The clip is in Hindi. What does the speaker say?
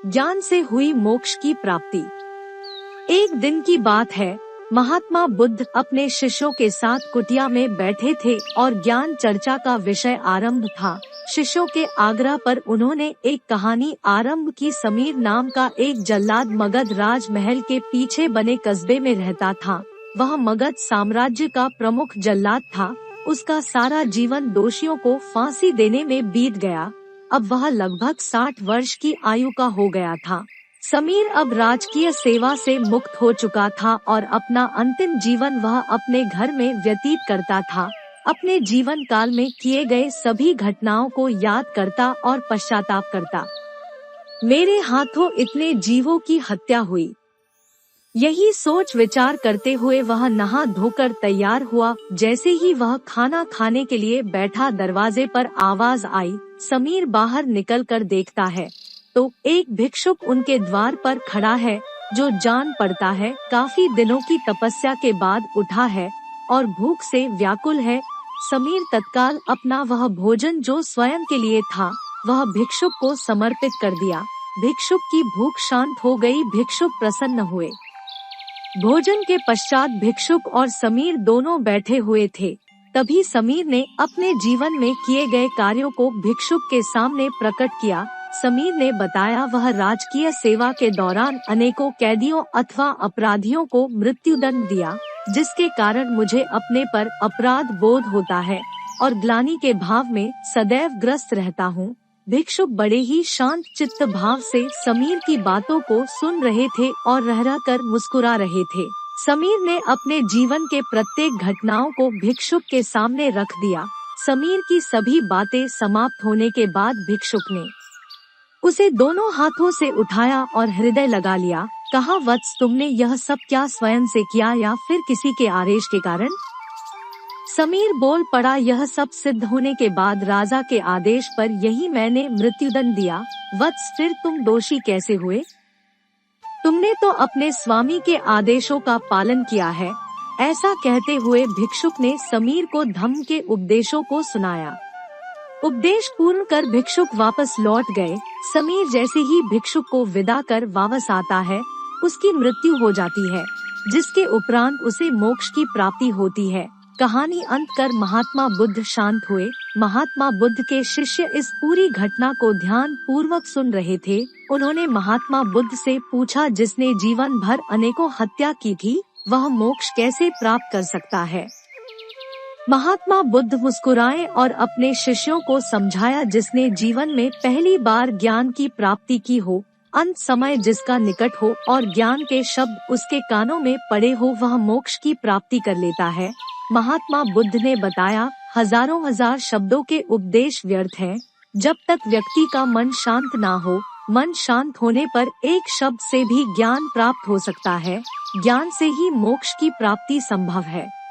ज्ञान से हुई मोक्ष की प्राप्ति। एक दिन की बात है, महात्मा बुद्ध अपने शिष्यों के साथ कुटिया में बैठे थे और ज्ञान चर्चा का विषय आरंभ था। शिष्यों के आग्रह पर उन्होंने एक कहानी आरंभ की। समीर नाम का एक जल्लाद मगध राजमहल के पीछे बने कस्बे में रहता था। वह मगध साम्राज्य का प्रमुख जल्लाद था। उसका सारा जीवन दोषियों को फांसी देने में बीत गया। अब वह लगभग 60 वर्ष की आयु का हो गया था। समीर अब राजकीय सेवा से मुक्त हो चुका था और अपना अंतिम जीवन वह अपने घर में व्यतीत करता था। अपने जीवन काल में किए गए सभी घटनाओं को याद करता और पश्चाताप करता। मेरे हाथों इतने जीवों की हत्या हुई। यही सोच विचार करते हुए वह नहा धोकर तैयार हुआ। जैसे ही वह खाना खाने के लिए बैठा, दरवाजे पर आवाज आई। समीर बाहर निकलकर देखता है तो एक भिक्षुक उनके द्वार पर खड़ा है, जो जान पड़ता है काफी दिनों की तपस्या के बाद उठा है और भूख से व्याकुल है। समीर तत्काल अपना वह भोजन जो स्वयं के लिए था, वह भिक्षुक को समर्पित कर दिया। भिक्षुक की भूख शांत हो गई। भिक्षुक प्रसन्न हुए। भोजन के पश्चात भिक्षुक और समीर दोनों बैठे हुए थे। तभी समीर ने अपने जीवन में किए गए कार्यों को भिक्षुक के सामने प्रकट किया। समीर ने बताया, वह राजकीय सेवा के दौरान अनेकों कैदियों अथवा अपराधियों को मृत्युदंड दिया, जिसके कारण मुझे अपने पर अपराध बोध होता है और ग्लानि के भाव में सदैव ग्रस्त रहता हूँ। भिक्षुक बड़े ही शांत चित्त भाव से समीर की बातों को सुन रहे थे और रह रह कर मुस्कुरा रहे थे। समीर ने अपने जीवन के प्रत्येक घटनाओं को भिक्षुक के सामने रख दिया। समीर की सभी बातें समाप्त होने के बाद भिक्षुक ने उसे दोनों हाथों से उठाया और हृदय लगा लिया। कहा, वत्स, तुमने यह सब क्या स्वयं से किया या फिर किसी के आदेश के कारण? समीर बोल पड़ा, यह सब सिद्ध होने के बाद राजा के आदेश पर यही मैंने मृत्युदंड दिया। वत्स, फिर तुम दोषी कैसे हुए? तुमने तो अपने स्वामी के आदेशों का पालन किया है। ऐसा कहते हुए भिक्षुक ने समीर को धम्म के उपदेशों को सुनाया। उपदेश पूर्ण कर भिक्षुक वापस लौट गए। समीर जैसे ही भिक्षुक को विदा कर वापस आता है, उसकी मृत्यु हो जाती है, जिसके उपरांत उसे मोक्ष की प्राप्ति होती है। कहानी अंत कर महात्मा बुद्ध शांत हुए। महात्मा बुद्ध के शिष्य इस पूरी घटना को ध्यान पूर्वक सुन रहे थे। उन्होंने महात्मा बुद्ध से पूछा, जिसने जीवन भर अनेकों हत्या की थी, वह मोक्ष कैसे प्राप्त कर सकता है? महात्मा बुद्ध मुस्कुराए और अपने शिष्यों को समझाया, जिसने जीवन में पहली बार ज्ञान की प्राप्ति की हो, अंत समय जिसका निकट हो और ज्ञान के शब्द उसके कानों में पड़े हो, वह मोक्ष की प्राप्ति कर लेता है। महात्मा बुद्ध ने बताया, हजारों हजार शब्दों के उपदेश व्यर्थ हैं, जब तक व्यक्ति का मन शांत ना हो। मन शांत होने पर एक शब्द से भी ज्ञान प्राप्त हो सकता है। ज्ञान से ही मोक्ष की प्राप्ति संभव है।